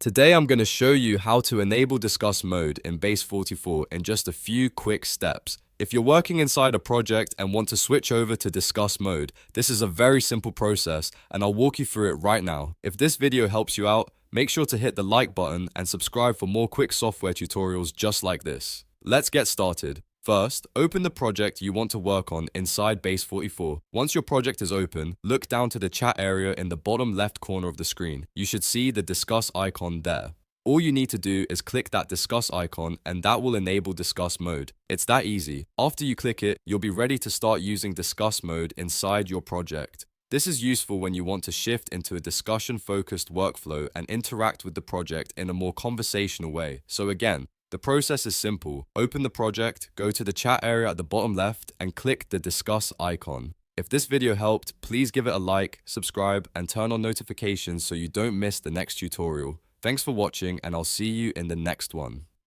Today I'm going to show you how to enable discuss mode in Base44 in just a few quick steps. If you're working inside a project and want to switch over to discuss mode, this is a very simple process and I'll walk you through it right now. If this video helps you out, make sure to hit the like button and subscribe for more quick software tutorials just like this. Let's get started. First, open the project you want to work on inside Base44. Once your project is open, look down to the chat area in the bottom left corner of the screen. You should see the discuss icon there. All you need to do is click that discuss icon and that will enable discuss mode. It's that easy. After you click it, you'll be ready to start using discuss mode inside your project. This is useful when you want to shift into a discussion-focused workflow and interact with the project in a more conversational way. So again, the process is simple. Open the project, go to the chat area at the bottom left, and click the discuss icon. If this video helped, please give it a like, subscribe, and turn on notifications so you don't miss the next tutorial. Thanks for watching, and I'll see you in the next one.